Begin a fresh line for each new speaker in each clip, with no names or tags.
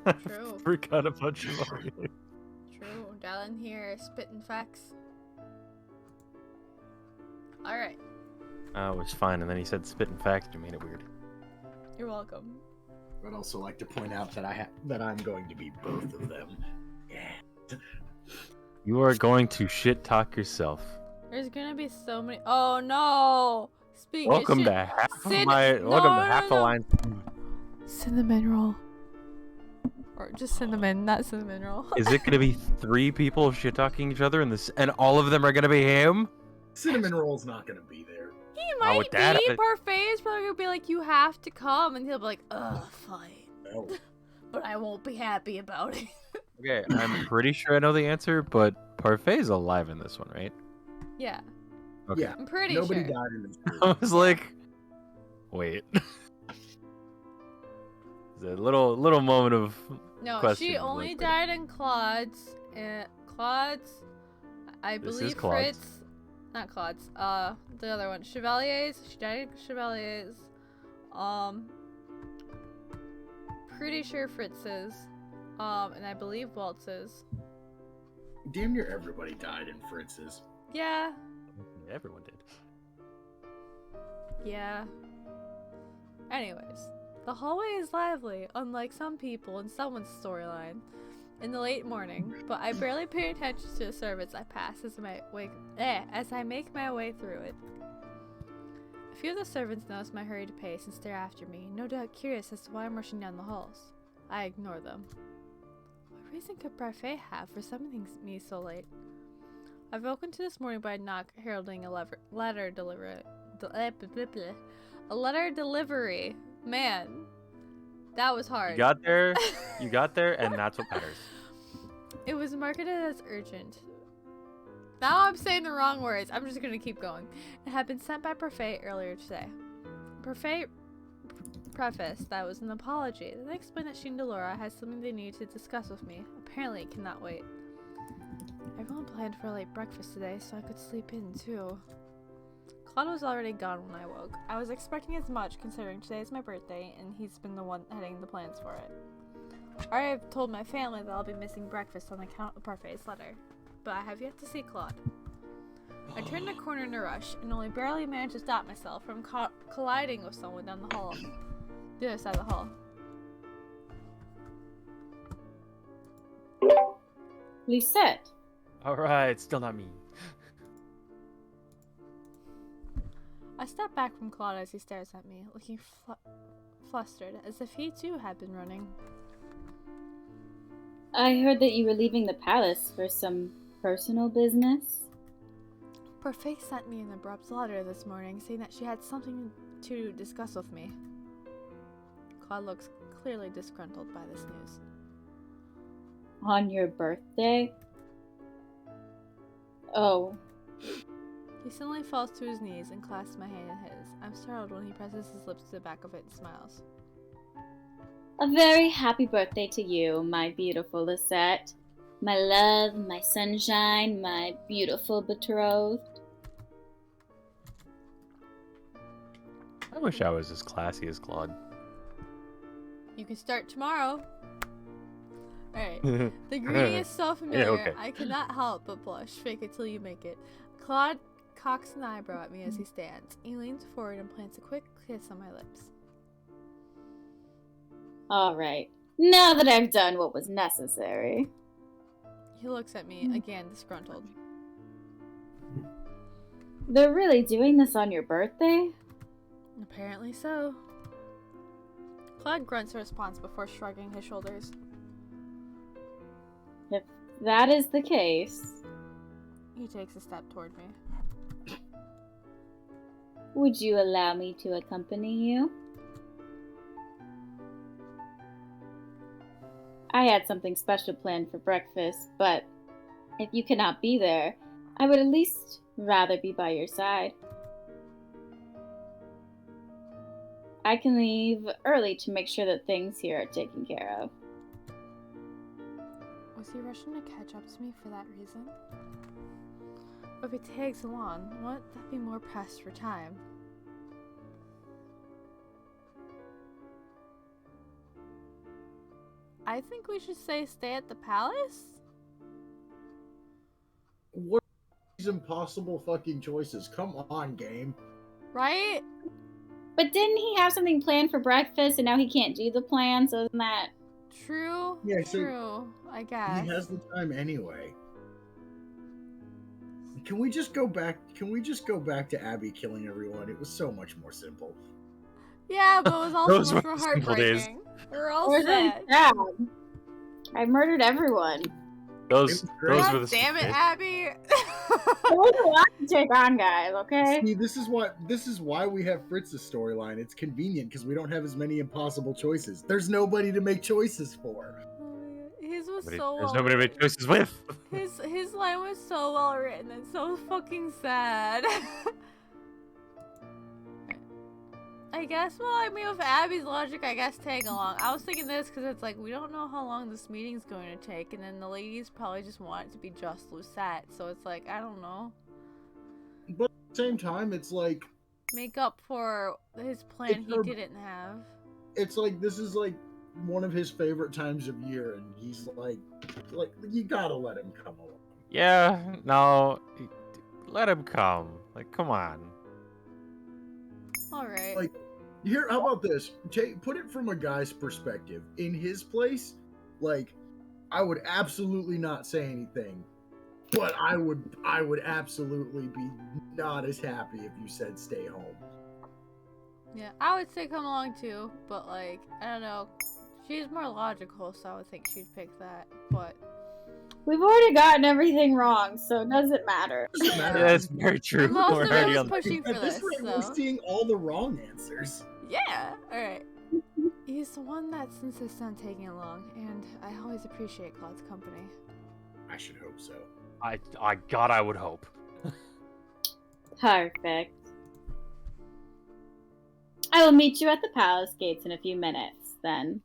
True.
Forgot a bunch of them.
True. Dallin here, spitting facts. Alright.
It was fine, and then he said spitting facts and made it weird.
You're welcome.
I'd also like to point out that I'm going to be both of them. Yeah.
You are going to shit talk yourself.
There's gonna be so many. Oh no!
Welcome to half of my. Welcome to half the line.
Cinnamon roll. Or just cinnamon, not cinnamon roll.
Is it gonna be 3 people shit talking each other, and all of them are gonna be him?
Cinnamon roll's not gonna be there.
He might be. Parfait is probably gonna be like, you have to come, and he'll be like, ugh, fine.
No.
But I won't be happy about it.
Okay, I'm pretty sure I know the answer, but Parfait's alive in this one, right?
Yeah.
Okay.
Yeah.
I'm pretty
Nobody
sure.
died in this
I
movie.
was like, wait. It's a little moment of
No,
question.
she only
like,
died in Claud's. Claud's. I
This is
believe
Claud's.
Fritz. Not Claud's. The other one. Chevalier's. She died in Chevalier's. Pretty sure Fritz's. And I believe Waltz's.
Damn near everybody died in Fritz's.
Yeah.
Everyone did.
Yeah. Anyways, the hallway is lively, unlike some people in someone's storyline. In the late morning, but I barely pay attention to the servants I pass as I make my way through it. A few of the servants notice my hurried pace and stare after me, no doubt curious as to why I'm rushing down the halls. I ignore them. What reason could Parfait have for summoning me so late? I've woken to this morning by a knock heralding a letter delivery. A letter delivery. Man, that was hard.
You got there, and that's what matters.
It was marketed as urgent. Now I'm saying the wrong words. I'm just gonna keep going. It had been sent by Parfait earlier today. Parfait prefaced that it was an apology, then explained that she and Delora had something they needed to discuss with me. Apparently, it cannot wait. Everyone planned for a late breakfast today, so I could sleep in too. Klaud was already gone when I woke. I was expecting as much, considering today is my birthday, and he's been the one heading the plans for it. I have told my family that I'll be missing breakfast on account of Parfait's letter, but I have yet to see Klaud. I turned the corner in a rush, and only barely managed to stop myself from colliding with someone down the hall. The other side of the hall.
Lisette.
Alright, still not me.
I step back from Klaud as he stares at me, looking flustered, as if he too had been running.
I heard that you were leaving the palace for some personal business.
Parfait sent me an abrupt letter this morning saying that she had something to discuss with me. Klaud looks clearly disgruntled by this news.
On your birthday? Oh.
He suddenly falls to his knees and clasps my hand in his. I'm startled when he presses his lips to the back of it and smiles.
A very happy birthday to you, my beautiful Lisette. My love, my sunshine, my beautiful betrothed.
I wish I was as classy as Klaud.
You can start tomorrow. Alright. The greeting is so familiar,
okay.
I cannot help but blush. Fake it till you make it. Klaud cocks an eyebrow at me as he stands. He leans forward and plants a quick kiss on my lips.
Alright, now that I've done what was necessary.
He looks at me, again disgruntled.
They're really doing this on your birthday?
Apparently so. Klaud grunts a response before shrugging his shoulders.
If that is the case,
He takes a step toward me.
would you allow me to accompany you? I had something special planned for breakfast, but if you cannot be there, I would at least rather be by your side. I can leave early to make sure that things here are taken care of.
Was he rushing to catch up to me for that reason? If it takes long, won't that be more pressed for time? I think we should say stay at the palace.
What are these impossible fucking choices? Come on, game.
Right?
But didn't he have something planned for breakfast and now he can't do the plan, so isn't that...
True.
Yeah, so
True. I guess.
He has the time anyway. Can we just go back? Can we just go back to Abby killing everyone? It was so much more simple.
Yeah, but it was also
Those
much
were
more
the simple days.
heartbreaking. We're all
Or really
sad.
sad. I murdered everyone.
Those
great.
were
God
the
damn it,
simple days.
Abby!
There's a lot to take on, guys, okay?
See, this is why we have Fritz's storyline. It's convenient because we don't have as many impossible choices. There's nobody to make choices for.
Oh my God. His was
There's
so well
nobody to make
written.
choices with.
His line was so well written and so fucking sad. I guess, well, I mean, with Abby's logic, I guess tag along. I was thinking this because it's like, we don't know how long this meeting's going to take, and then the ladies probably just want it to be just Lucette, so it's like, I don't know.
But at the same time, it's like
Make up for his plan he didn't have.
it's like this is like one of his favorite times of year, and he's like you gotta let him come along.
Yeah, no, let him come. Like, come on.
Alright.
Like, here, how about this? Put it from a guy's perspective. In his place, like, I would absolutely not say anything, but I would absolutely be not as happy if you said stay home.
Yeah, I would say come along too, but like, I don't know. She's more logical, so I would think she'd pick that, but...
We've already gotten everything wrong, so it doesn't matter.
Doesn't matter.
Yeah, it's very true.
Most
We're
of it
already
was
on the
pushing for
At this
this,
rate, we're
so...
seeing all the wrong answers.
Yeah! Alright. He's the one that's insistent on taking along, and I always appreciate Klaud's company.
I should hope so.
God, I would hope.
Perfect. I will meet you at the palace gates in a few minutes, then.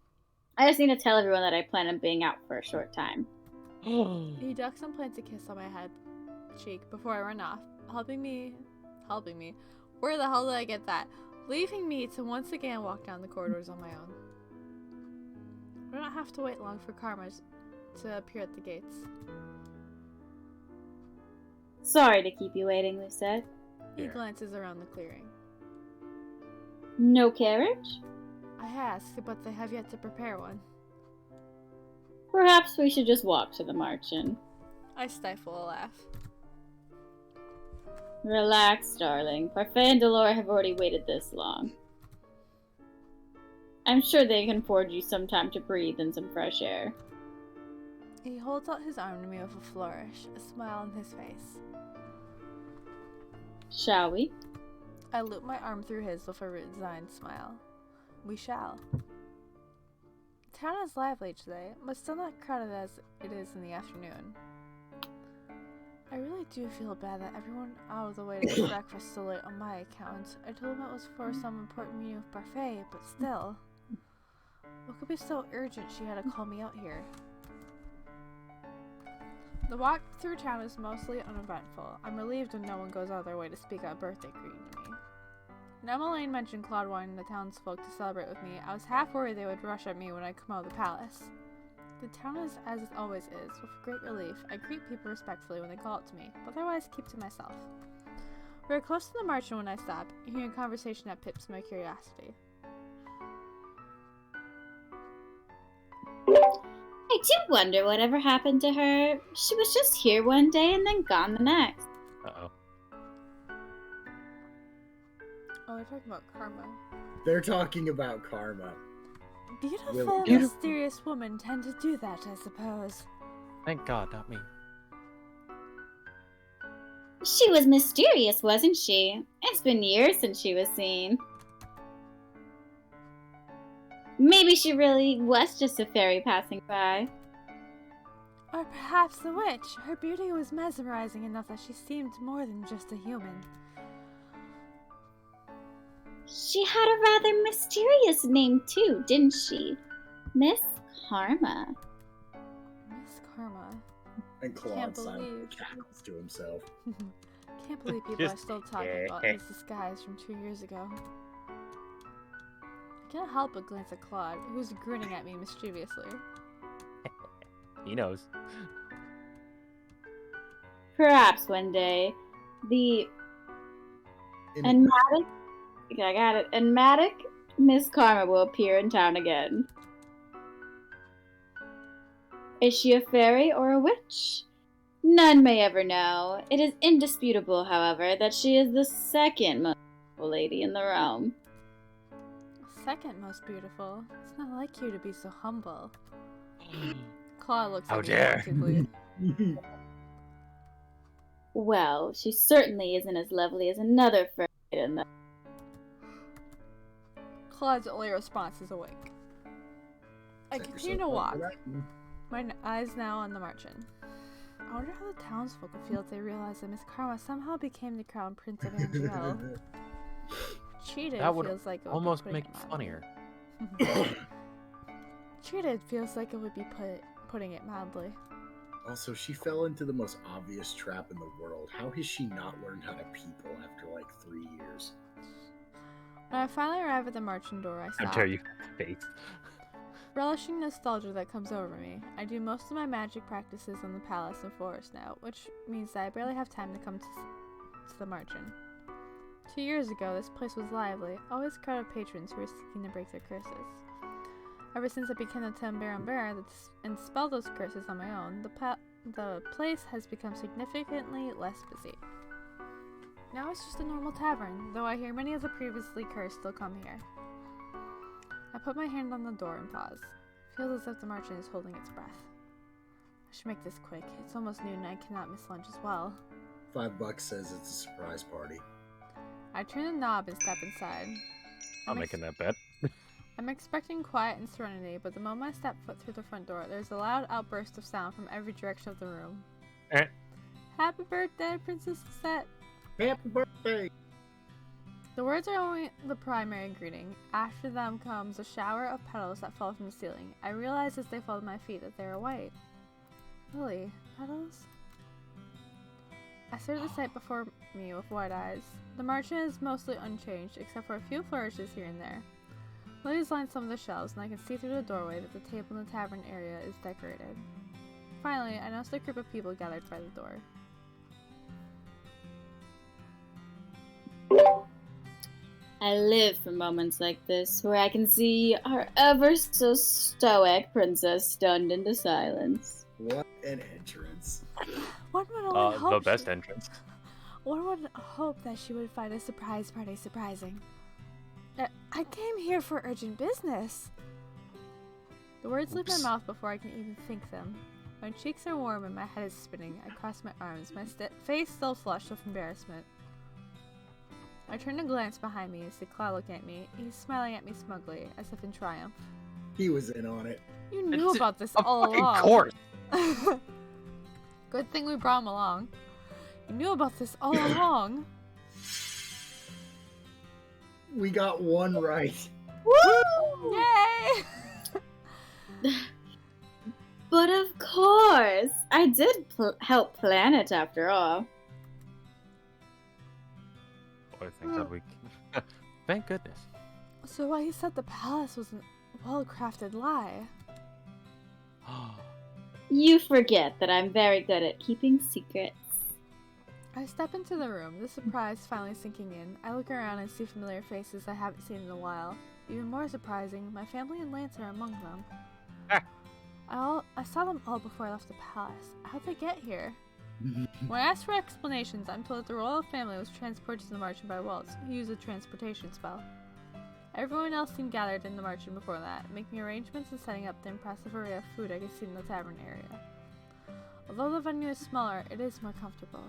I just need to tell everyone that I plan on being out for a short time.
He ducks and plants a kiss on my head cheek before I run off, helping me. Where the hell did I get that? Leaving me to once again walk down the corridors on my own. We don't have to wait long for Karma to appear at the gates.
Sorry to keep you waiting, Lucette.
He
Here.
glances around the clearing.
No carriage?
I ask, but they have yet to prepare one.
Perhaps we should just walk to the march-in.
I stifle a laugh.
Relax, darling. Parfait and Delore have already waited this long. I'm sure they can afford you some time to breathe and some fresh air.
He holds out his arm to me with a flourish, a smile on his face.
Shall we?
I loop my arm through his with a resigned smile. We shall. The town is lively today, but still not crowded as it is in the afternoon. I really do feel bad that everyone out of the way to get breakfast so late on my account. I told him it was for some important meeting with Parfait, but still. What could be so urgent she had to call me out here? The walk through town is mostly uneventful. I'm relieved when no one goes out of their way to speak out a birthday greeting to me. When Emmeline mentioned Klaud wanting the townsfolk to celebrate with me, I was half worried they would rush at me when I come out of the palace. The town is as it always is. With great relief, I greet people respectfully when they call out to me, but otherwise keep to myself. We are close to the march when I stop, hearing a conversation that pips my curiosity.
I do wonder whatever happened to her. She was just here one day and then gone the next.
Uh-oh.
Oh, they're talking about Karma.
They're talking about Karma.
Beautiful,
Really?
mysterious women tend to do that, I suppose.
Thank God, not me.
She was mysterious, wasn't she? It's been years since she was seen. Maybe she really was just a fairy passing by.
Or perhaps a witch. Her beauty was mesmerizing enough that she seemed more than just a human.
She had a rather mysterious name too, didn't she? Miss Karma.
Miss Karma.
And
Can't
Claude silently
believe.
cackles to himself.
Can't believe people are
Just-
still talking about this disguise from 2 years ago. I can't help but glance at Claude, who's grinning at me mischievously.
He knows.
Perhaps one day, the enigmatic, I got it, enigmatic Miss Karma will appear in town again. Is she a fairy or a witch? None may ever know. It is indisputable, however, that she is the second most beautiful lady in the realm.
Second most beautiful. It's not like you to be so humble. Klaud looks
How
at me
dare.
pointedly.
Well, she certainly isn't as lovely as another fairy in the...
Claude's only response is a wink. I continue to walk, my eyes now on the margin. I wonder how the townsfolk will feel if they realize that Miss Karma somehow became the crown prince of Angel. Cheated
That would
feels like it would
almost
be
make it funnier.
Cheated feels like it would be putting it mildly.
Also, she fell into the most obvious trap in the world. How has she not learned how to people after like 3 years?
When I finally arrive at the marching door, I
How
stop.
dare you, face.
Relishing nostalgia that comes over me, I do most of my magic practices in the palace and forest now, which means that I barely have time to come to the margin. 2 years ago, this place was lively, always a crowd of patrons who were seeking to break their curses. Ever since I became the Tambaran bearer and spelled those curses on my own, the place has become significantly less busy. Now it's just a normal tavern, though I hear many of the previously cursed still come here. I put my hand on the door and pause. Feels as if the marchand is holding its breath. I should make this quick. It's almost noon and I cannot miss lunch as well.
$5 says it's a surprise party.
I turn the knob and step inside.
I'm making that bet.
I'm expecting quiet and serenity, but the moment I step foot through the front door, there's a loud outburst of sound from every direction of the room. Happy birthday, Princess Lisette!
Happy birthday!
The words are only the primary greeting. After them comes a shower of petals that fall from the ceiling. I realize as they fall to my feet that they are white. Lily, petals? I stare at the sight before me with wide eyes. The marchand is mostly unchanged, except for a few flourishes here and there. Lilies line some of the shelves, and I can see through the doorway that the table in the tavern area is decorated. Finally, I notice a group of people gathered by the door.
I live for moments like this, where I can see our ever so stoic princess stunned into silence.
What an entrance.
One would only hope
The best entrance.
One would hope that she would find a surprise party surprising. I came here for urgent business. The words leave my mouth before I can even think them. My cheeks are warm and my head is spinning. I cross my arms, my face still flushed with embarrassment. I turn to glance behind me and see Klaud looking at me. He's smiling at me smugly, as if in triumph.
He was in on it.
You knew about this all along.
Of course.
Good thing we brought him along. You knew about this all along.
We got one right.
Woo! Yay!
But of course, I did help plan it after all.
Boy, thank God we... Thank goodness.
So why you said the palace was a well-crafted lie?
You forget that I'm very good at keeping secrets.
I step into the room, the surprise finally sinking in. I look around and see familiar faces I haven't seen in a while. Even more surprising, my family and Lance are among them. I saw them all before I left the palace. How'd they get here? When I ask for explanations, I'm told that the royal family was transported to the marchand by Waltz, who used a transportation spell. Everyone else seemed gathered in the marchand before that, making arrangements and setting up the impressive array of food I could see in the tavern area. Although the venue is smaller, it is more comfortable.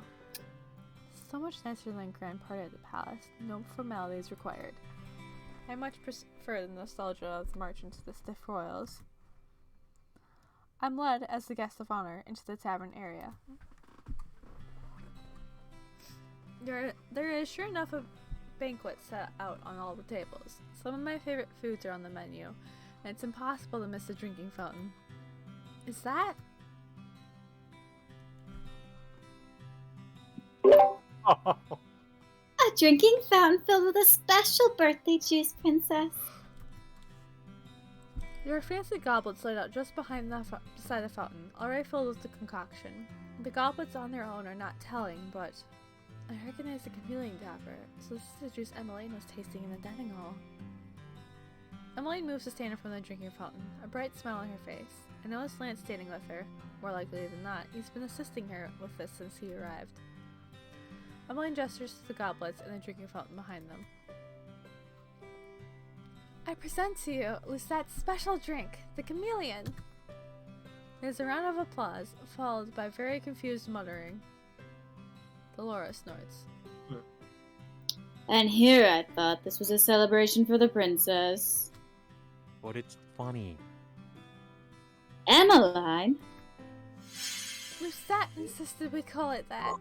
So much nicer than a grand party at the palace. No formalities required. I much prefer the nostalgia of the marchand to the stiff royals. I'm led, as the guest of honor, into the tavern area. There is sure enough a banquet set out on all the tables. Some of my favorite foods are on the menu, and it's impossible to miss a drinking fountain. Is that?
A drinking fountain filled with a special birthday juice, princess.
There are fancy goblets laid out just behind beside the fountain, already filled with the concoction. The goblets on their own are not telling, but I recognize the chameleon dapper, so this is the juice Emmeline was tasting in the dining hall. Emmeline moves to stand in front of the drinking fountain, a bright smile on her face. I notice Lance standing with her. More likely than not, he's been assisting her with this since he arrived. Emmeline gestures to the goblets and the drinking fountain behind them. I present to you Lusette's special drink, the chameleon. There's a round of applause, followed by very confused muttering. Dolores snorts.
And here I thought this was a celebration for the princess.
But it's funny.
Emmeline?
Lucette insisted we call it that.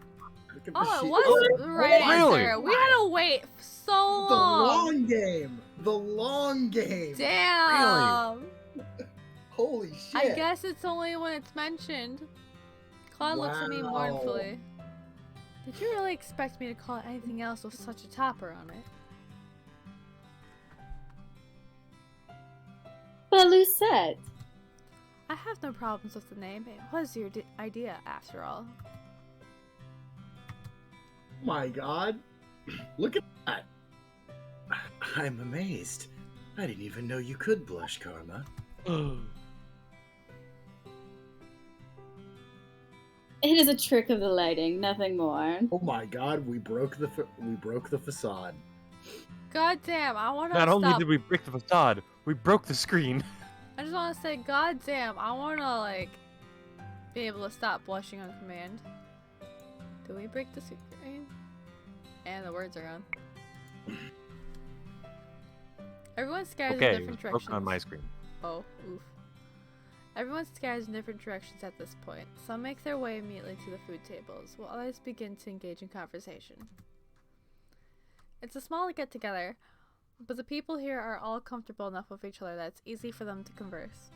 Look at
Oh,
the
it
sheet.
was the right
Really?
answer. We had to wait so
The
long.
long game. The long game.
Damn.
Holy shit.
I guess it's only when it's mentioned. Claude looks at me
Wow.
mournfully. Did you really expect me to call it anything else with such a topper on it?
But Lucette.
I have no problems with the name. It was your idea, after all.
My God. Look at that. I'm amazed. I didn't even know you could blush, Karma.
It is a trick of the lighting, nothing more.
Oh my God, we broke the facade.
God damn, I want to
Not only
stop.
did we break the facade, we broke the screen.
I just want to say, god damn, I want to, like, be able to stop blushing on command. Do we break the screen? And the words are gone. Everyone scatters in
Okay, it was
different
broken
directions.
on my screen.
Oh, oof. Everyone scatters in different directions at this point. Some make their way immediately to the food tables, while others begin to engage in conversation. It's a small get-together, but the people here are all comfortable enough with each other that it's easy for them to converse.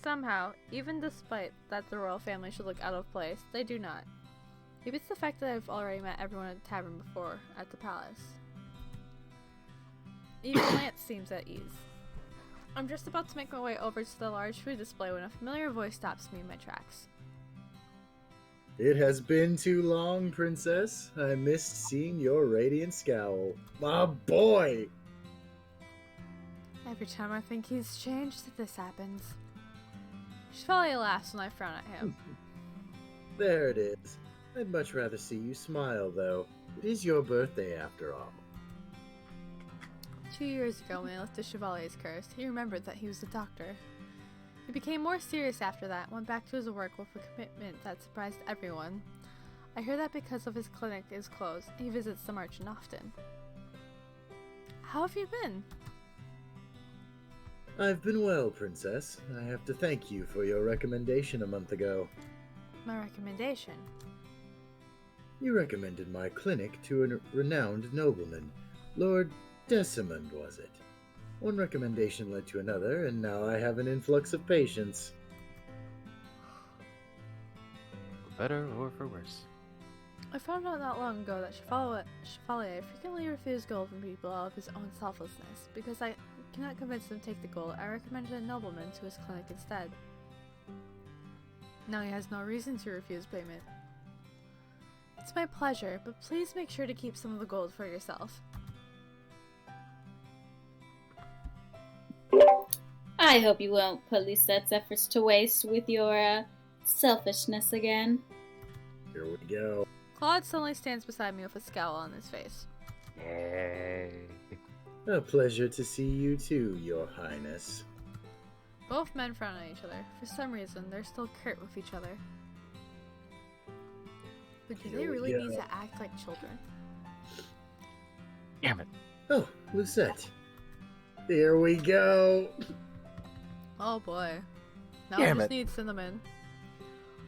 Somehow, even despite that the royal family should look out of place, they do not. Maybe it's the fact that I've already met everyone at the tavern before, at the palace. Even Lance seems at ease. I'm just about to make my way over to the large food display when a familiar voice stops me in my tracks.
It has been too long, Princess. I missed seeing your radiant scowl. My boy!
Every time I think he's changed, this happens. Chevalier laughs when I frown at him.
There it is. I'd much rather see you smile, though. It is your birthday, after all.
2 years ago, when I left the Chevalier's curse, he remembered that he was a doctor. He became more serious after that, went back to his work with a commitment that surprised everyone. I hear that because of his clinic is closed, he visits the merchant often. How have you been?
I've been well, Princess. I have to thank you for your recommendation a month ago.
My recommendation.
You recommended my clinic to a renowned nobleman. Lord Decimond, was it? One recommendation led to another, and now I have an influx of patients.
For better or for worse.
I found out not long ago that Chevalier frequently refused gold from people out of his own selflessness. Because I cannot convince them to take the gold, I recommended a nobleman to his clinic instead. Now he has no reason to refuse payment. It's my pleasure, but please make sure to keep some of the gold for yourself.
I hope you won't put Lusette's efforts to waste with your selfishness again.
Here we go.
Claude suddenly stands beside me with a scowl on his face.
Yay.
A pleasure to see you too, Your Highness.
Both men frown at each other. For some reason, they're still curt with each other. But do they
Here we
really
go.
need to act like children?
Damn it.
Oh, Lucette. Here we go.
Oh boy. Now
Damn
we just
it.
need cinnamon.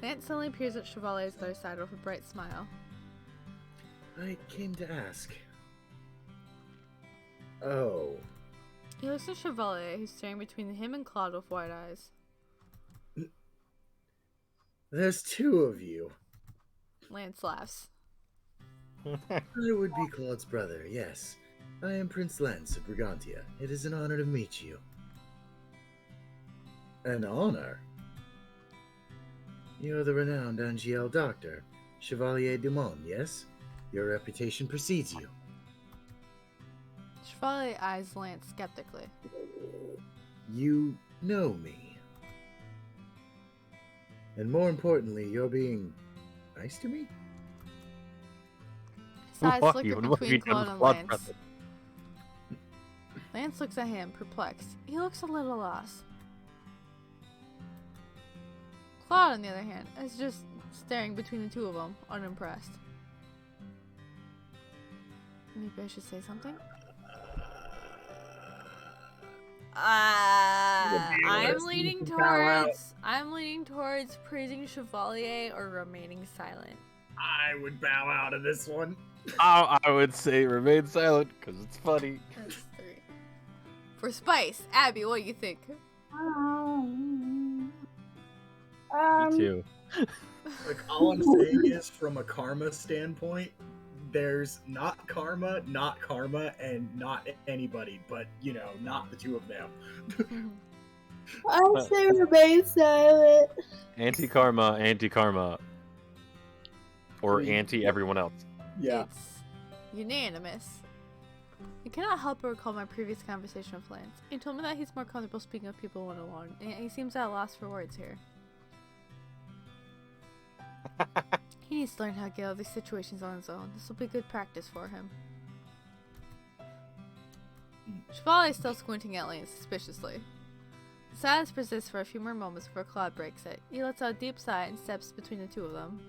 Lance suddenly appears at Chevalier's other side with a bright smile.
I came to ask. Oh,
He looks at Chevalier, who's staring between him and Claude with wide eyes.
there's two of you.
Lance laughs.
I would be Claude's brother, yes. I am Prince Lance of Brigantia. It is an honor to meet you. An honor. You are the renowned Angiel doctor, Chevalier Dumont, yes? Your reputation precedes you.
Chevalier eyes Lance skeptically.
You know me. And more importantly, you're being nice to me?
His eyes
Why?
flicker
What have
between
you done
Klaud
with
and
Klaud,
Lance.
brother?
Lance looks at him, perplexed. He looks a little lost. Klaud, on the other hand, is just staring between the two of them, unimpressed. Maybe I should say something? I'm leaning towards praising Chevalier or remaining silent.
I would bow out of this one.
I would say remain silent because it's funny.
That's 3. For spice, Abby, what do you think?
Me too.
Like, all I'm saying is, from a karma standpoint, there's not karma, and not anybody, but, you know, not the two of them.
I say remain silent.
Anti-karma. Or
Three.
anti-everyone else.
Yeah.
It's unanimous. I cannot help but recall my previous conversation with Lance. He told me that he's more comfortable speaking with people one-on-one, and he seems at a loss for words here. He needs to learn how to get out of these situations on his own. This will be good practice for him. Chevalier is still squinting at Lance suspiciously. The silence persists for a few more moments before Klaud breaks it. He lets out a deep sigh and steps between the two of them.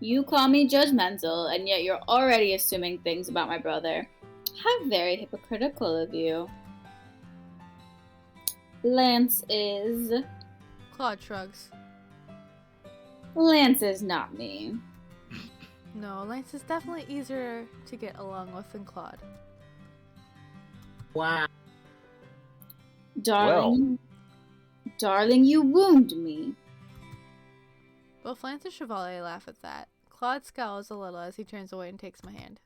You call me judgmental, and yet you're already assuming things about my brother. How very hypocritical of you. Lance is...
Klaud shrugs.
Lance is not me.
No, Lance is definitely easier to get along with than Klaud.
Wow.
Darling, you wound me.
Both Lance and Chevalier laugh at that. Klaud scowls a little as he turns away and takes my hand.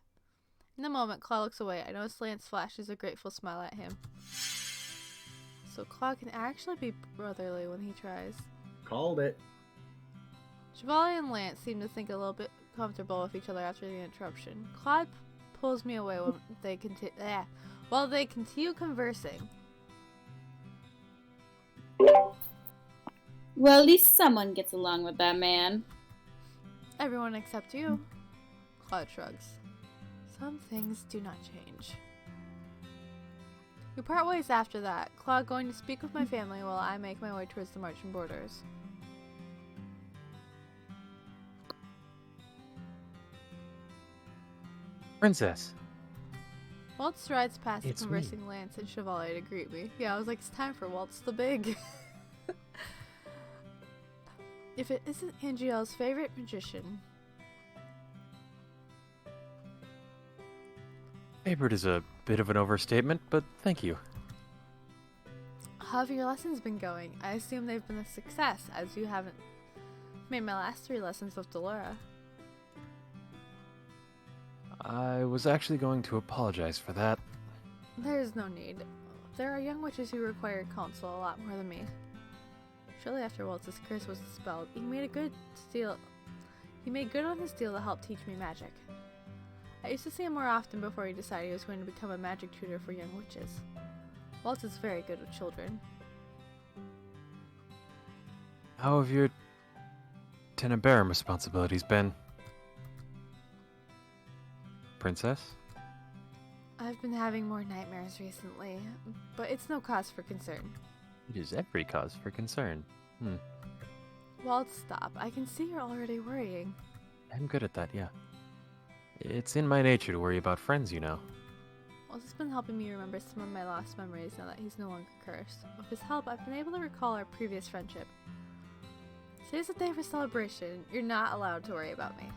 In the moment Klaud looks away, I notice Lance flashes a grateful smile at him. So Klaud can actually be brotherly when he tries.
Called it.
Chevalier and Lance seem to think a little bit comfortable with each other after the interruption. Klaud pulls me away while they continue conversing.
Well, at least someone gets along with that man.
Everyone except you. Klaud shrugs. Some things do not change. We part ways after that, Klaud going to speak with my family while I make my way towards the Martian borders.
Princess.
Waltz strides past the
It's me.
conversing Lance and Chevalier to greet me. Yeah, I was like, it's time for Waltz the Big. If it isn't Angiel's favorite magician.
Favorite is a bit of an overstatement, but thank you.
How have your lessons been going? I assume they've been a success, as you haven't made my last 3 lessons with Delora.
I was actually going to apologize for that.
There is no need. There are young witches who require counsel a lot more than me. Shortly after Waltz's curse was dispelled, he made good on his deal to help teach me magic. I used to see him more often before he decided he was going to become a magic tutor for young witches. Waltz is very good with children.
How have your Tenebrarum responsibilities been? Princess?
I've been having more nightmares recently, but it's no cause for concern.
It is every cause for concern.
Waltz, stop. I can see you're already worrying.
I'm good at that, yeah. It's in my nature to worry about friends, you know.
Waltz has been helping me remember some of my lost memories now that he's no longer cursed. With his help, I've been able to recall our previous friendship. Today's a day for celebration. You're not allowed to worry about me.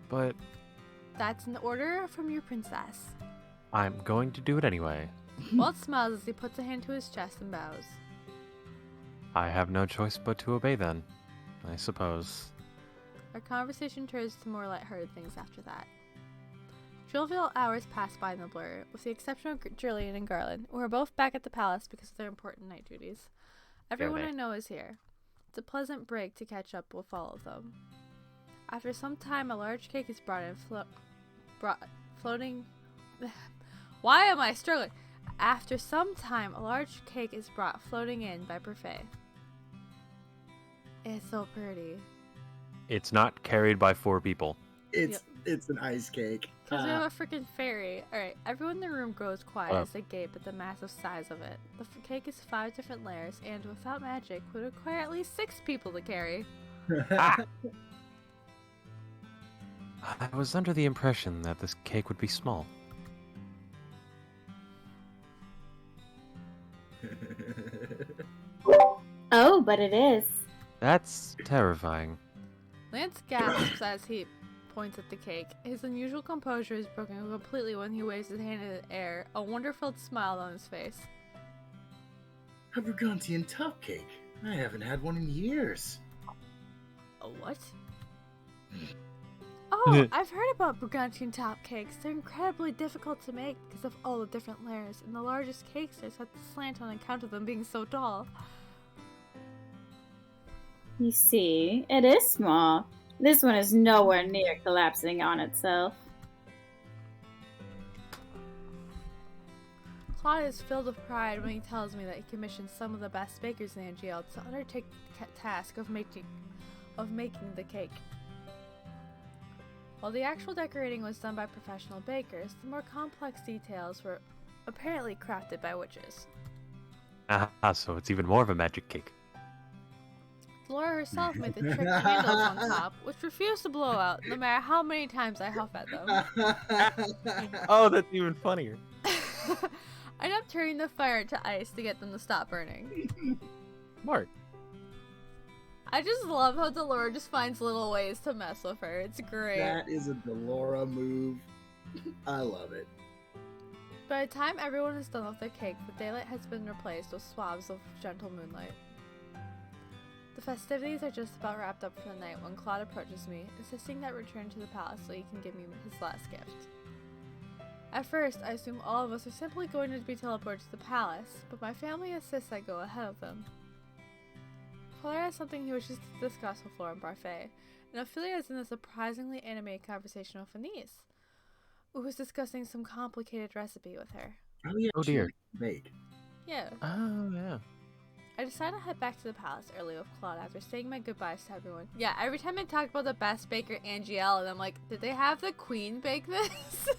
But
That's an order from your princess.
I'm going to do it anyway.
Walt smiles as he puts a hand to his chest and bows.
I have no choice but to obey then, I suppose.
Our conversation turns to more lighthearted things after that. Jovial hours pass by in the blur, with the exception of Jillian and Garland, who are both back at the palace because of their important night duties. Everyone I know is here. It's a pleasant break to catch up with all of them. After some time, a large cake is brought in, floating... Why am I struggling? After some time, a large cake is brought floating in by Parfait. It's so pretty.
It's not carried by 4 people.
It's an ice cake.
Because we have a freaking fairy. Alright, everyone in the room grows quiet as they gape at the massive size of it. The cake is 5 different layers, and without magic, would require at least 6 people to carry.
I was under the impression that this cake would be small.
Oh, but it is.
That's terrifying.
Lance gasps as he points at the cake. His unusual composure is broken completely when he waves his hand in the air, a wonder-filled smile on his face.
A Burgundian top cake. I haven't had one in years.
A what? Oh, I've heard about Burgundian top cakes. They're incredibly difficult to make because of all the different layers, and the largest cakes are set to slant on account of them being so tall.
You see, it is small. This one is nowhere near collapsing on itself.
Klaud is filled with pride when he tells me that he commissioned some of the best bakers in Angel to undertake the task of making the cake. While the actual decorating was done by professional bakers, the more complex details were apparently crafted by witches.
So it's even more of a magic cake.
Laura herself made the trick candles on top, which refused to blow out no matter how many times I huff at them.
Oh, that's even funnier.
I end up turning the fire to ice to get them to stop burning.
Smart.
I just love how Delora just finds little ways to mess with her. It's great.
That is a Delora move. I love it.
By the time everyone is done with their cake, the daylight has been replaced with swabs of gentle moonlight. The festivities are just about wrapped up for the night when Klaud approaches me, insisting that I return to the palace so he can give me his last gift. At first, I assume all of us are simply going to be teleported to the palace, but my family insists I go ahead of them. Father has something he wishes to discuss with Laura and Parfait, and Ophelia is in a surprisingly animated conversation with Anise, who was discussing some complicated recipe with her.
Oh yeah.
Oh dear.
Bake.
Yeah.
Oh, yeah.
I decided to head back to the palace early with Klaud after saying my goodbyes to everyone. Yeah, every time I talk about the best baker, Angielle, and I'm like, did they have the queen bake this?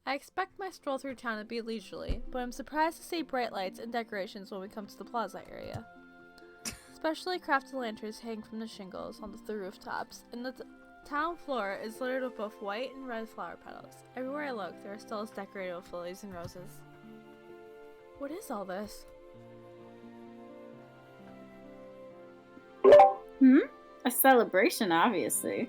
I expect my stroll through town to be leisurely, but I'm surprised to see bright lights and decorations when we come to the plaza area. Specially crafted lanterns hang from the shingles on the rooftops, and the town floor is littered with both white and red flower petals. Everywhere I look, there are stalls decorated with lilies and roses. What is all this?
A celebration, obviously.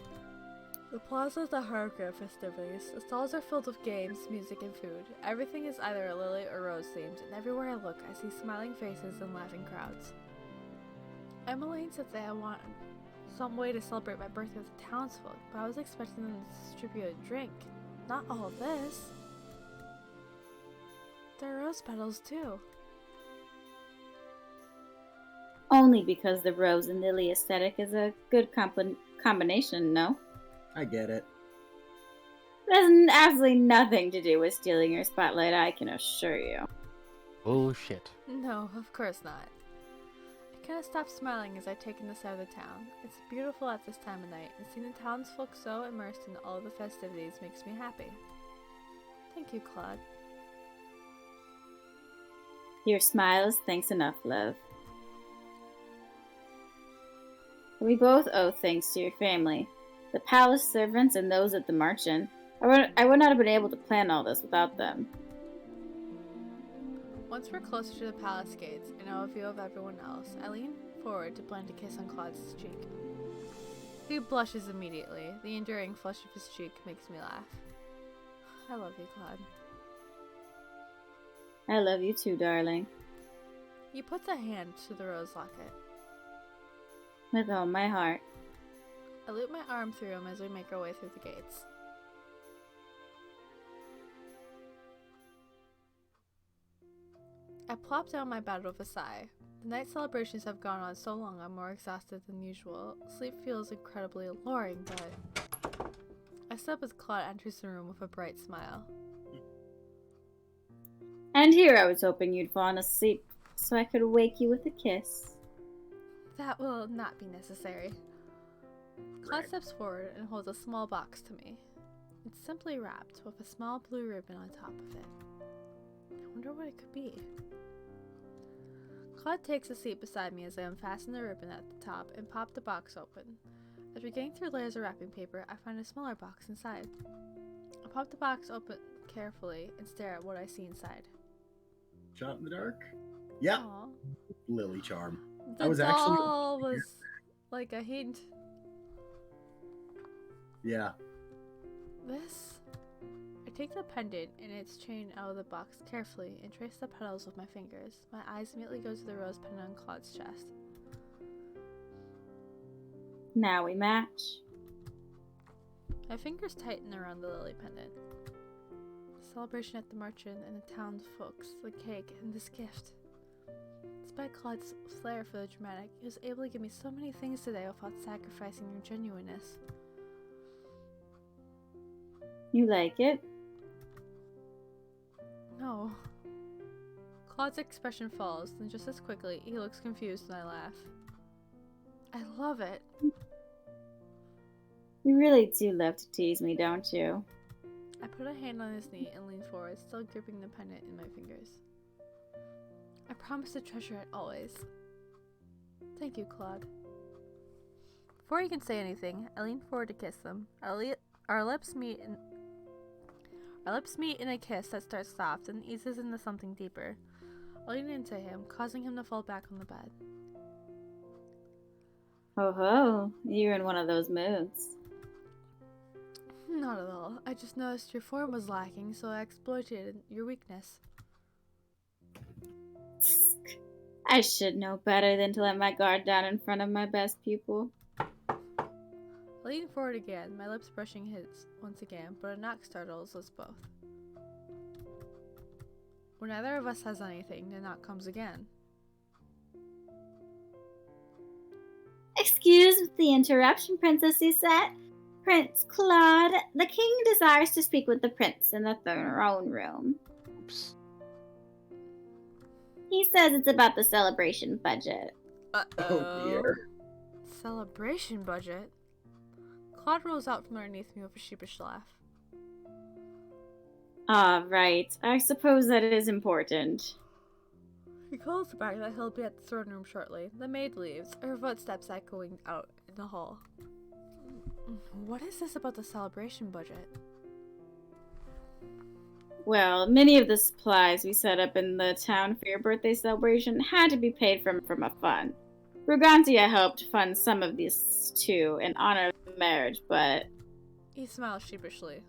The plaza is the heart of festivities. The stalls are filled with games, music, and food. Everything is either a lily or rose themed, and everywhere I look, I see smiling faces and laughing crowds. Emmeline said they want some way to celebrate my birthday with the townsfolk, but I was expecting them to distribute a drink. Not all of this. There are rose petals, too.
Only because the rose and lily aesthetic is a good combination, no?
I get it.
It has absolutely nothing to do with stealing your spotlight, I can assure you.
Bullshit.
No, of course not. I can't stop smiling as I take in the sight of the town. It's beautiful at this time of night, and seeing the townsfolk so immersed in all the festivities makes me happy. Thank you, Klaud.
Your smile is thanks enough, love. We both owe thanks to your family, the palace servants and those at the March Inn. I would not have been able to plan all this without them.
Once we're closer to the palace gates and know a view of everyone else, I lean forward to plant a kiss on Claude's cheek. He blushes immediately. The enduring flush of his cheek makes me laugh. I love you, Klaud.
I love you too, darling.
He puts a hand to the rose locket.
With all my heart.
I loop my arm through him as we make our way through the gates. I plop down my bed with a sigh. The night celebrations have gone on so long I'm more exhausted than usual. Sleep feels incredibly alluring, but... I sit up as Klaud enters the room with a bright smile.
And here I was hoping you'd fallen asleep so I could wake you with a kiss.
That will not be necessary. Klaud steps forward and holds a small box to me. It's simply wrapped with a small blue ribbon on top of it. I wonder what it could be. Klaud takes a seat beside me as I unfasten the ribbon at the top and pop the box open. After getting through layers of wrapping paper, I find a smaller box inside. I pop the box open carefully and stare at what I see inside.
Shot in the dark? Yep.
Aw.
Lily charm.
The
I was
doll was like a hint.
Yeah.
This? I take the pendant and its chain out of the box carefully and trace the petals with my fingers. My eyes immediately go to the rose pendant on Claude's chest.
Now we match.
My fingers tighten around the lily pendant. The celebration at the merchant and the town folks, the cake, and this gift. Despite Claude's flair for the dramatic, he was able to give me so many things today without sacrificing your genuineness.
You like it?
No. Claude's expression falls, then just as quickly, he looks confused and I laugh. I love it.
You really do love to tease me, don't you?
I put a hand on his knee and lean forward, still gripping the pendant in my fingers. I promise to treasure it always. Thank you, Klaud. Before he can say anything, I lean forward to kiss him. Our lips meet in a kiss that starts soft and eases into something deeper. I lean into him, causing him to fall back on the bed.
Ho ho, you're in one of those moods.
Not at all. I just noticed your form was lacking, so I exploited your weakness.
I should know better than to let my guard down in front of my best pupil.
I lean forward again, my lips brushing his once again, but a knock startles us both. When neither of us has anything, the knock comes again.
Excuse the interruption, Princess Susette. Prince Klaud, the king desires to speak with the prince in the throne room.
Oops.
He says it's about the celebration budget.
Oh dear.
Celebration budget? Klaud rolls out from underneath me with a sheepish laugh.
Ah, right. I suppose that is important.
He calls back that he'll be at the throne room shortly. The maid leaves, her footsteps echoing out in the hall. What is this about the celebration budget?
Well, many of the supplies we set up in the town for your birthday celebration had to be paid from a fund. Rugantia helped fund some of these too in honor of the marriage, but
He smiles sheepishly.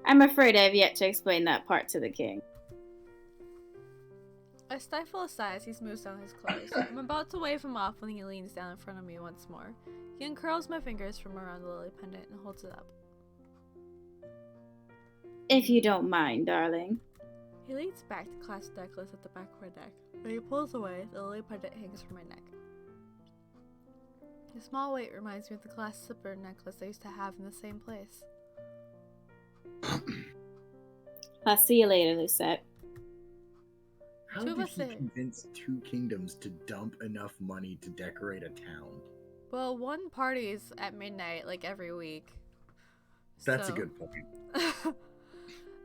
I'm afraid I have yet to explain that part to the king.
I stifle a sigh as he smooths down his clothes. I'm about to wave him off when he leans down in front of me once more. He uncurls my fingers from around the lily pendant and holds it up.
If you don't mind, darling.
He leans back to clasp the necklace at the back of my neck. When he pulls away, the lily pendant hangs from my neck. The small weight reminds me of the glass slipper necklace I used to have in the same place.
I'll see you later, Lucette.
How
Two of
did
us
he
say-
convince two kingdoms to dump enough money to decorate a town?
Well, one party's at midnight, like every week.
That's
So-
a good point.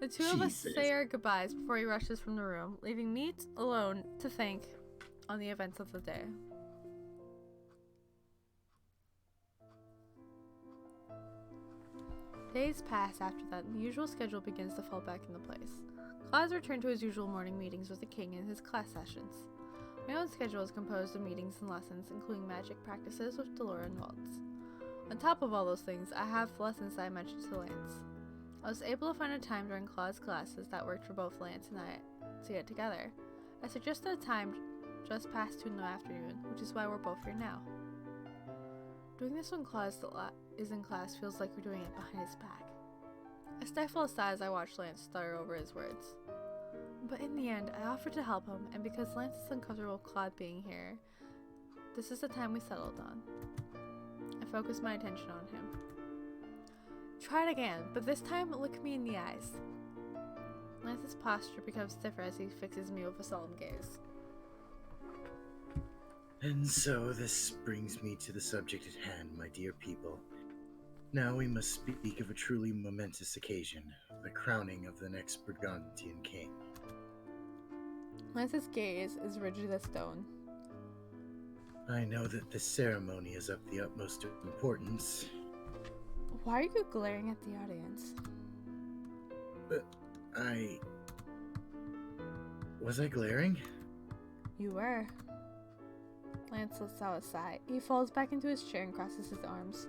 The two of us
Jesus.
say our goodbyes before he rushes from the room, leaving me alone to think on the events of the day. Days pass after that, and the usual schedule begins to fall back into place. Klaus returned to his usual morning meetings with the king and his class sessions. My own schedule is composed of meetings and lessons, including magic practices with Delora and Waltz. On top of all those things, I have lessons that I mentioned to Lance. I was able to find a time during Claud's classes that worked for both Lance and I to get together. I suggested a time just past 2 in the afternoon, which is why we're both here now. Doing this when Klaud is in class feels like we're doing it behind his back. I stifle a sigh as I watch Lance stutter over his words. But in the end, I offer to help him, and because Lance is uncomfortable with Klaud being here, this is the time we settled on. I focus my attention on him. Try it again, but this time look me in the eyes. Lance's posture becomes stiffer as he fixes me with a solemn gaze.
And so this brings me to the subject at hand, my dear people. Now we must speak of a truly momentous occasion, the crowning of the next Brigantian king.
Lance's gaze is rigid as stone.
I know that this ceremony is of the utmost importance.
Why are you glaring at the audience?
Was I glaring?
You were. Lance lets out a sigh. He falls back into his chair and crosses his arms.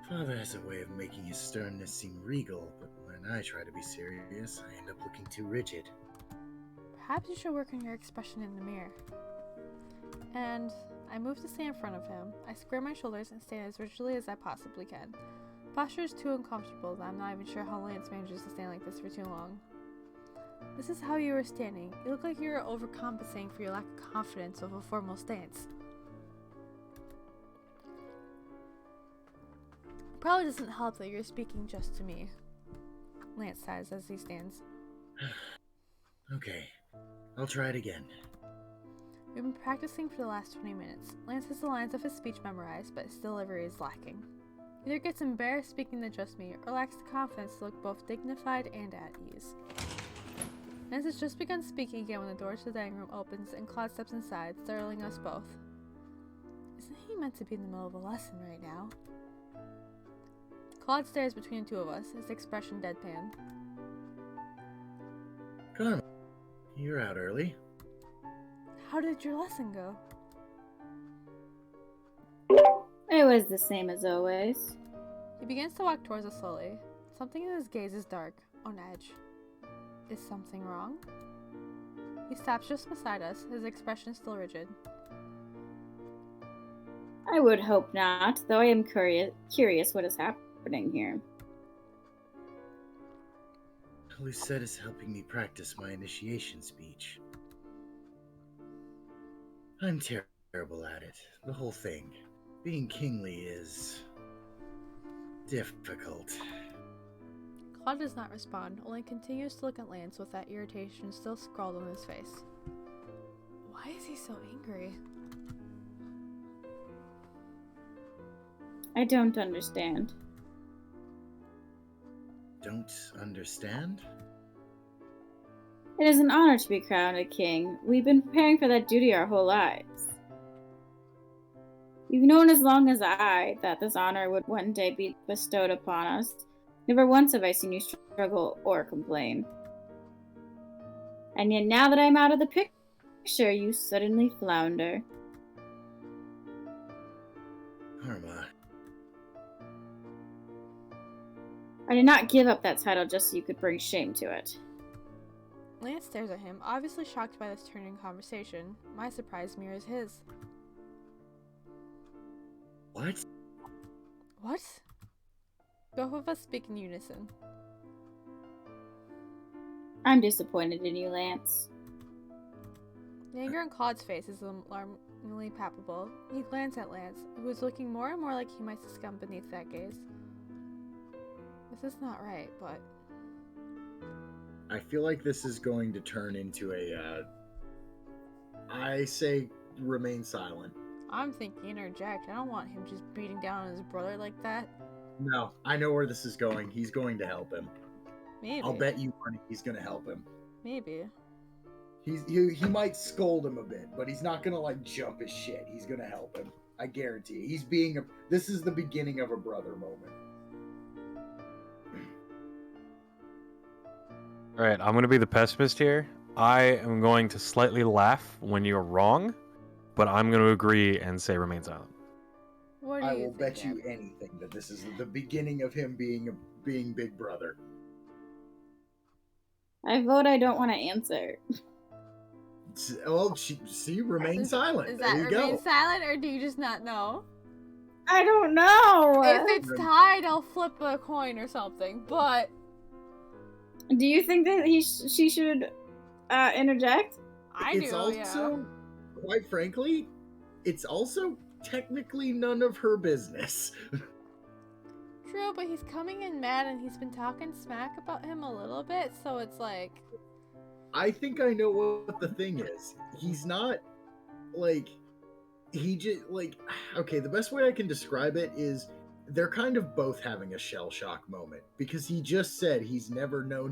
Father has a way of making his sternness seem regal, but when I try to be serious, I end up looking too rigid.
Perhaps you should work on your expression in the mirror. And I move to stand in front of him. I square my shoulders and stand as rigidly as I possibly can. Posture is too uncomfortable that I'm not even sure how Lance manages to stand like this for too long. This is how you were standing. You look like you were overcompensating for your lack of confidence of a formal stance. Probably doesn't help that you're speaking just to me. Lance sighs as he stands.
Okay, I'll try it again.
We've been practicing for the last 20 minutes. Lance has the lines of his speech memorized, but his delivery is lacking. He either gets embarrassed speaking to just me, or lacks the confidence to look both dignified and at ease. Lance has just begun speaking again when the door to the dining room opens and Klaud steps inside, startling us both. Isn't he meant to be in the middle of a lesson right now? Klaud stares between the two of us, his expression deadpan.
Carmen, you're out early.
How did your lesson go?
It was the same as always.
He begins to walk towards us slowly. Something in his gaze is dark, on edge. Is something wrong? He stops just beside us, his expression still rigid.
I would hope not, though I am curious what is happening here.
Lucette is helping me practice my initiation speech. I'm terrible at it. The whole thing. Being kingly is difficult.
Klaud does not respond, only continues to look at Lance with that irritation still scrawled on his face. Why is he so angry?
I don't understand.
Don't understand?
It is an honor to be crowned a king. We've been preparing for that duty our whole lives. You've known as long as I that this honor would one day be bestowed upon us. Never once have I seen you struggle or complain. And yet now that I'm out of the picture, you suddenly flounder.
Karma.
I did not give up that title just so you could bring shame to it.
Lance stares at him, obviously shocked by this turn in conversation. My surprise mirrors his.
What?
What? Both of us speak in unison.
I'm disappointed in you, Lance.
The anger on Claude's face is alarmingly palpable. He glances at Lance, who is looking more and more like he might succumb beneath that gaze. This is not right, but...
I feel like this is going to turn into a, I say remain silent.
I'm thinking interject. I don't want him just beating down on his brother like that.
No, I know where this is going. He's going to help him.
Maybe.
I'll bet you money he's going to help him.
Maybe.
He might scold him a bit, but he's not going to like jump his shit. He's going to help him. I guarantee you. He's being this is the beginning of a brother moment.
All right, I'm going to be the pessimist here. I am going to slightly laugh when you're wrong, but I'm going to agree and say remain silent.
What do
I
you
will
think,
bet you
Gab?
anything that this is the beginning of him being big brother.
I vote I don't want to answer.
Well, see, remain silent.
Is
There
that
you
remain
go.
silent, or do you just not know?
I don't know.
If it's tied, I'll flip a coin or something. But
Do you think that she should interject?
I
It's
do,
also, quite frankly, it's also technically none of her business.
True, but he's coming in mad and he's been talking smack about him a little bit, so it's like...
I think I know what the thing is. He's not, like, he just, like, okay, the best way I can describe it is they're kind of both having a shell shock moment, because he just said he's never known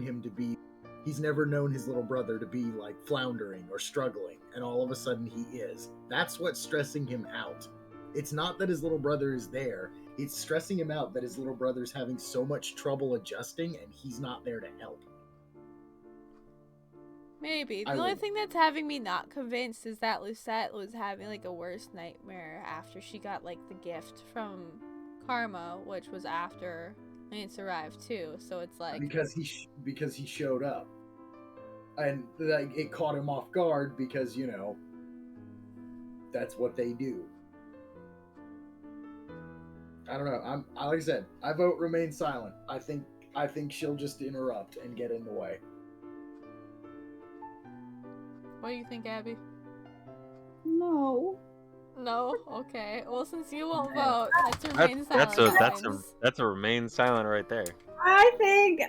his little brother to be, like, floundering or struggling, and all of a sudden he is. That's what's stressing him out. It's not that his little brother is there, it's stressing him out that his little brother's having so much trouble adjusting and he's not there to help.
Maybe. The only thing that's having me not convinced is that Lucette was having, like, a worse nightmare after she got, like, the gift from Karma, which was after Lance arrived, too. So it's like...
Because he showed up. And like, it caught him off guard because, you know, that's what they do. I don't know. Like I said, I vote remain silent. I think she'll just interrupt and get in the way.
What do you think, Abby?
No.
No? Okay. Well, since you won't vote, let's remain silent.
That's a remain silent right there.
I think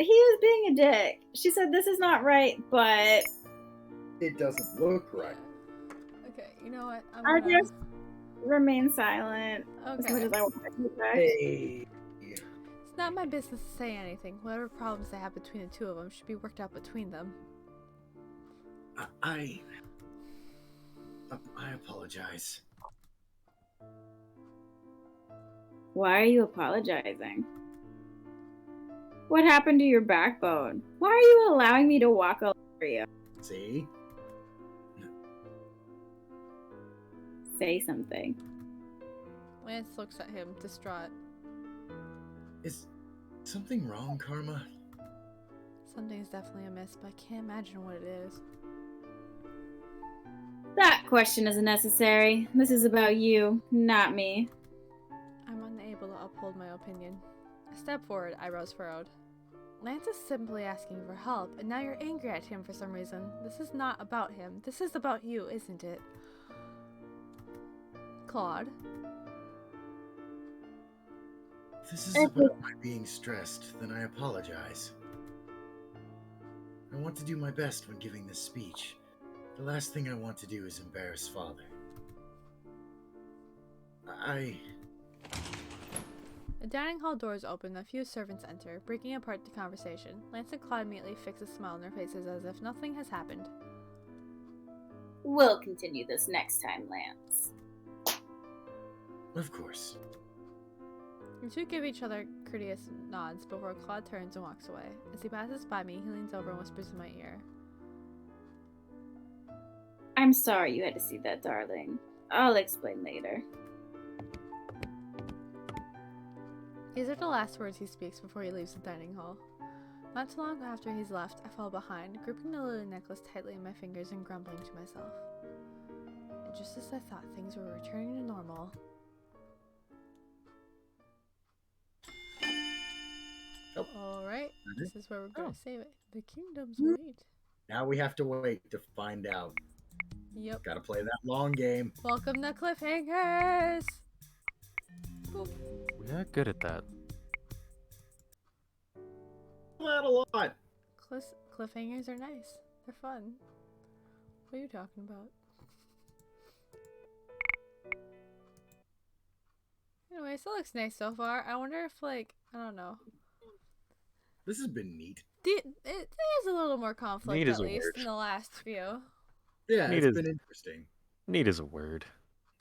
he was being a dick. She said this is not right, but
It doesn't look right.
Okay, you know what?
I just remain silent as much
Okay.
as I want to be back.
Hey.
It's not my business to say anything. Whatever problems they have between the two of them should be worked out between them.
I apologize.
Why are you apologizing? What happened to your backbone? Why are you allowing me to walk all over you?
See?
Say something.
Lance looks at him, distraught.
Is something wrong, Karma?
Something's definitely amiss, but I can't imagine what it is.
That question isn't necessary. This is about you, not me.
I'm unable to uphold my opinion. I step forward, eyebrows furrowed. Lance is simply asking for help, and now you're angry at him for some reason. This is not about him. This is about you, isn't it? Klaud?
If this is about my being stressed, then I apologize. I want to do my best when giving this speech. The last thing I want to do is embarrass Father.
The dining hall doors open, a few servants enter, breaking apart the conversation. Lance and Klaud immediately fix a smile on their faces as if nothing has happened.
We'll continue this next time, Lance.
Of course.
The two give each other courteous nods before Klaud turns and walks away. As he passes by me, he leans over and whispers in my ear.
I'm sorry you had to see that, darling. I'll explain later.
These are the last words he speaks before he leaves the dining hall. Not too long after he's left, I fall behind, gripping the lily necklace tightly in my fingers and grumbling to myself. And just as I thought things were returning to normal...
Oh.
Alright,
Mhm.
this is where we're going to save it. The kingdoms
Mhm.
wait.
Now we have to wait to find out.
Yep.
Gotta play that long game.
Welcome to cliffhangers! Boop.
We're not good at that.
That a lot.
Cliffhangers are nice. They're fun. What are you talking about? Anyway, it still looks nice so far. I wonder if, like, I don't know.
This has been neat.
There's a little more conflict,
Neat is
at
a
least,
word.
in the last few.
Yeah,
Neat
it's
is-
been interesting.
Neat is a word.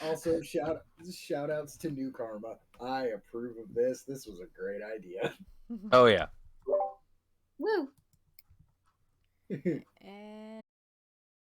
Also, shout outs to New Karma. I approve of this. This was a great idea.
Oh yeah.
Woo!
And